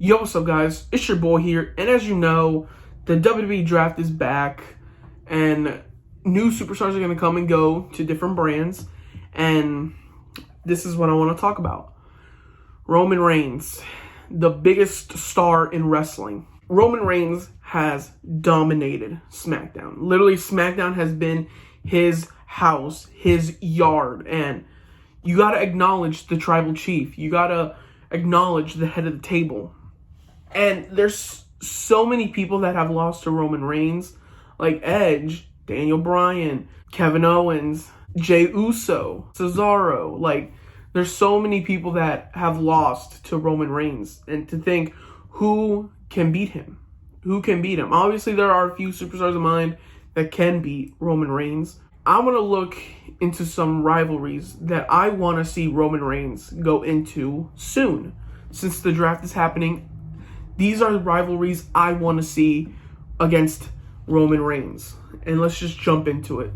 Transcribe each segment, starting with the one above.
Yo, what's up, guys? It's your boy here, and as you know, the WWE draft is back, and new superstars are going to come and go to different brands, and this is what I want to talk about. Roman Reigns, the biggest star in wrestling. Roman Reigns has dominated SmackDown. Literally, SmackDown has been his house, his yard, and you got to acknowledge the tribal chief. You got to acknowledge the head of the table. And there's so many people that have lost to Roman Reigns, like Edge, Daniel Bryan, Kevin Owens, Jey Uso, Cesaro. Like, there's so many people that have lost to Roman Reigns. And to think, who can beat him? Who can beat him? Obviously, there are a few superstars of mine that can beat Roman Reigns. I'm going to look into some rivalries that I want to see Roman Reigns go into soon. Since the draft is happening, these are the rivalries I want to see against Roman Reigns. And let's just jump into it.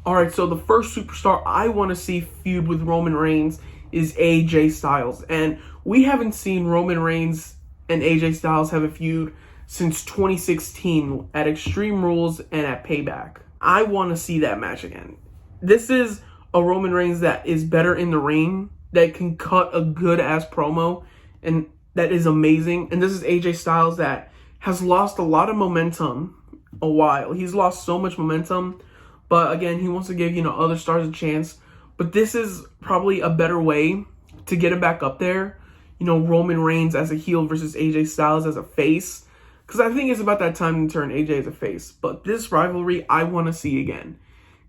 Alright, so the first superstar I want to see feud with Roman Reigns is AJ Styles. And we haven't seen Roman Reigns and AJ Styles have a feud since 2016 at Extreme Rules and at Payback. I want to see that match again. This is a Roman Reigns that is better in the ring, that can cut a good-ass promo, and that is amazing. And this is AJ Styles that has lost a lot of momentum a while. He's lost so much momentum, but again, he wants to give, other stars a chance. But this is probably a better way to get him back up there. Roman Reigns as a heel versus AJ Styles as a face. Because I think it's about that time to turn AJ as a face. But this rivalry, I want to see again.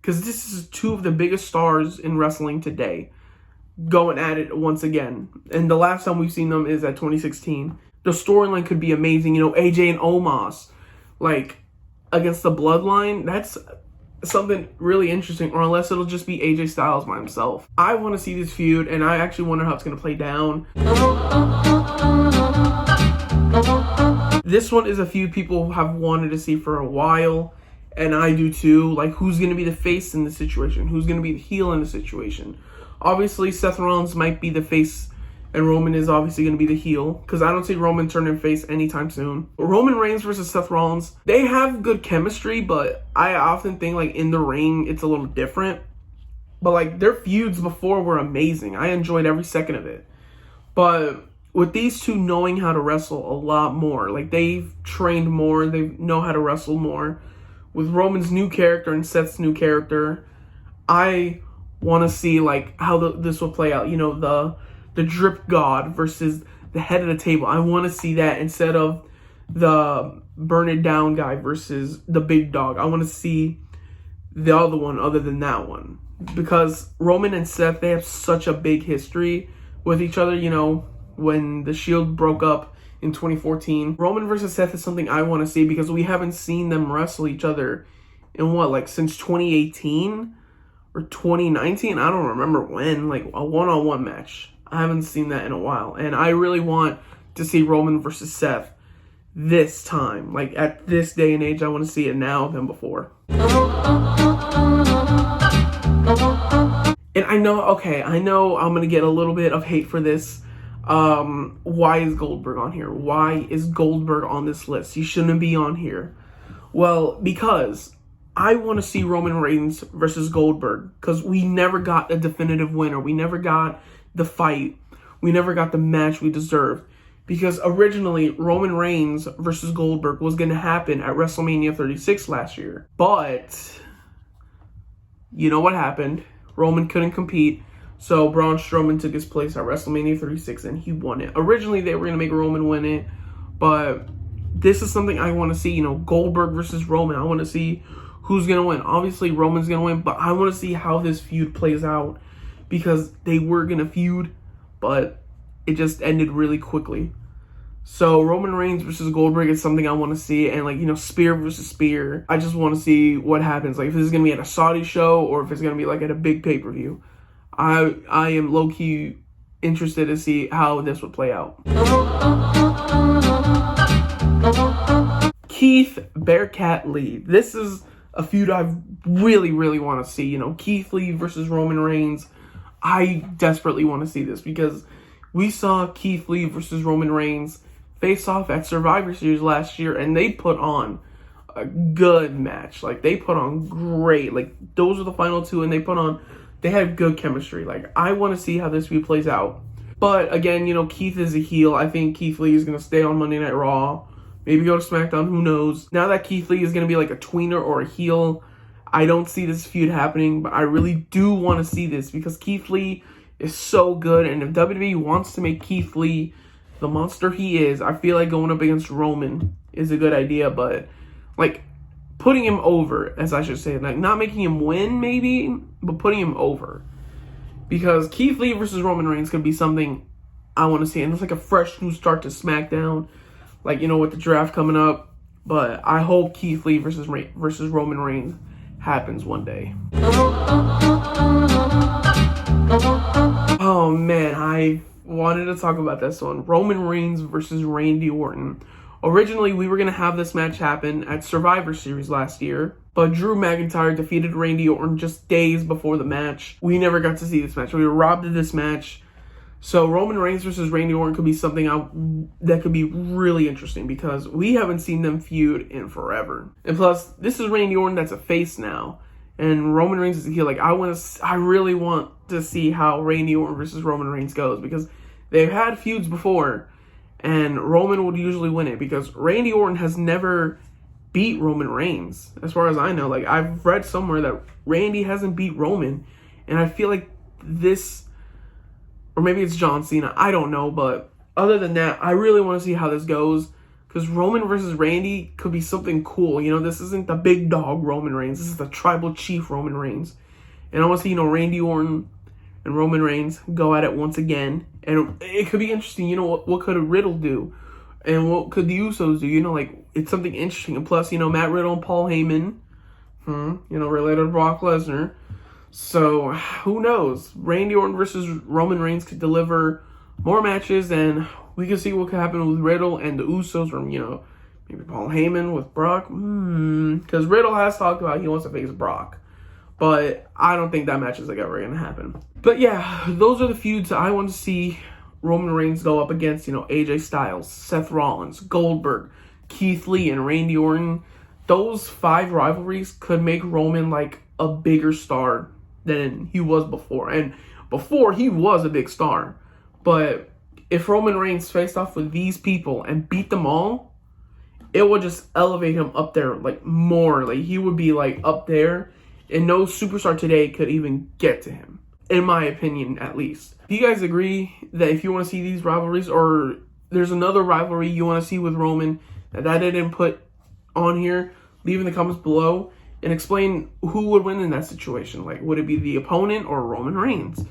Because this is two of the biggest stars in wrestling today going at it once again. And the last time we've seen them is at 2016. The storyline could be amazing. AJ and Omos, like, against the Bloodline. That's something really interesting. Or unless it'll just be AJ Styles by himself. I want to see this feud, and I actually wonder how it's going to play down. This one is a feud people have wanted to see for a while, and I do too. Like, who's going to be the face in the situation? Who's going to be the heel in the situation? Obviously, Seth Rollins might be the face, and Roman is obviously going to be the heel, because I don't see Roman turning face anytime soon. Roman Reigns versus Seth Rollins, they have good chemistry, but I often think, like, in the ring, it's a little different. But, like, their feuds before were amazing. I enjoyed every second of it. But with these two knowing how to wrestle a lot more, like, they've trained more, they know how to wrestle more. With Roman's new character and Seth's new character, I want to see, like, how this will play out. The drip god versus the head of the table. I want to see that instead of the burn it down guy versus the big dog. I want to see the other one other than that one. Because Roman and Seth, they have such a big history with each other, when the Shield broke up in 2014. Roman versus Seth is something I want to see because we haven't seen them wrestle each other in since 2018 or 2019? I don't remember when, like a one-on-one match. I haven't seen that in a while. And I really want to see Roman versus Seth this time. Like, at this day and age, I want to see it now than before. And I know I'm going to get a little bit of hate for this. Why is Goldberg on here? Why is Goldberg on this list? He shouldn't be on here. Well, because I want to see Roman Reigns versus Goldberg, because we never got a definitive winner. We never got the fight. We never got the match we deserved. Because originally, Roman Reigns versus Goldberg was going to happen at WrestleMania 36 last year. But you know what happened? Roman couldn't compete. So Braun Strowman took his place at WrestleMania 36 and he won it. Originally, they were going to make Roman win it. But this is something I want to see. Goldberg versus Roman. I want to see who's going to win. Obviously, Roman's going to win. But I want to see how this feud plays out. Because they were going to feud. But it just ended really quickly. So Roman Reigns versus Goldberg is something I want to see. And Spear versus Spear. I just want to see what happens. Like, if this is going to be at a Saudi show. Or if it's going to be at a big pay-per-view. I am low-key interested to see how this would play out. Keith Bearcat Lee. This is a feud I really, really want to see. Keith Lee versus Roman Reigns. I desperately want to see this because we saw Keith Lee versus Roman Reigns face off at Survivor Series last year, and they put on a good match. Like, they put on great. Like, those were the final two, and they had good chemistry. Like, I want to see how this feud plays out. But again, Keith is a heel. I think Keith Lee is going to stay on Monday Night Raw. Maybe go to SmackDown, who knows. Now that Keith Lee is going to be like a tweener or a heel, I don't see this feud happening, but I really do want to see this because Keith Lee is so good, and if WWE wants to make Keith Lee the monster he is, I feel like going up against Roman is a good idea, but like putting him over, as I should say, like not making him win maybe, but putting him over. Because Keith Lee versus Roman Reigns could be something I want to see, and it's like a fresh new start to SmackDown, like, with the draft coming up, but I hope Keith Lee versus Roman Reigns happens one day. Oh man, I wanted to talk about this one. Roman Reigns versus Randy Orton. Originally, we were going to have this match happen at Survivor Series last year, but Drew McIntyre defeated Randy Orton just days before the match. We never got to see this match. We were robbed of this match. So Roman Reigns versus Randy Orton could be something that could be really interesting because we haven't seen them feud in forever. And plus, this is Randy Orton that's a face now, and Roman Reigns is a heel. Like, I really want to see how Randy Orton versus Roman Reigns goes because they've had feuds before, and Roman would usually win it because Randy Orton has never beat Roman Reigns, as far as I know. Like, I've read somewhere that Randy hasn't beat Roman, and I feel like this, or maybe it's John Cena, I don't know, but other than that, I really want to see how this goes because Roman versus Randy could be something cool. This isn't the big dog Roman Reigns, this is the tribal chief Roman Reigns, and I want to see, Randy Orton and Roman Reigns go at it once again, and it could be interesting. What could a Riddle do? And what could the Usos do? It's something interesting. And plus, Matt Riddle and Paul Heyman, related to Brock Lesnar. So, who knows? Randy Orton versus Roman Reigns could deliver more matches, and we can see what could happen with Riddle and the Usos, or, maybe Paul Heyman with Brock. Because Riddle has talked about he wants to face Brock. But I don't think that match is ever going to happen. But yeah, those are the feuds I want to see Roman Reigns go up against, AJ Styles, Seth Rollins, Goldberg, Keith Lee, and Randy Orton. Those 5 rivalries could make Roman like a bigger star than he was before. And before, he was a big star. But if Roman Reigns faced off with these people and beat them all, it would just elevate him up there like more. Like, he would be like up there, and no superstar today could even get to him, in my opinion, at least. Do you guys agree that if you want to see these rivalries, or there's another rivalry you want to see with Roman that I didn't put on here, leave in the comments below and explain who would win in that situation. Like, would it be the opponent or Roman Reigns?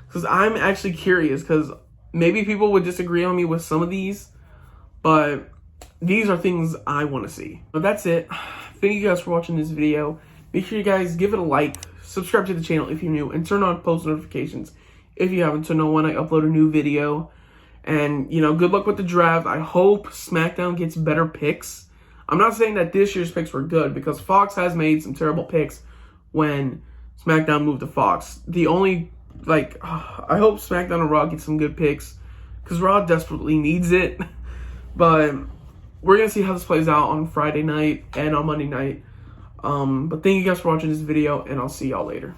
Because I'm actually curious, because maybe people would disagree on me with some of these, but these are things I want to see. But that's it. Thank you guys for watching this video. Make sure you guys give it a like, subscribe to the channel if you're new, and turn on post notifications if you haven't to know when I upload a new video. And, good luck with the draft. I hope SmackDown gets better picks. I'm not saying that this year's picks were good, because Fox has made some terrible picks when SmackDown moved to Fox. I hope SmackDown and Raw get some good picks, because Raw desperately needs it. But we're going to see how this plays out on Friday night and on Monday night. But thank you guys for watching this video, and I'll see y'all later.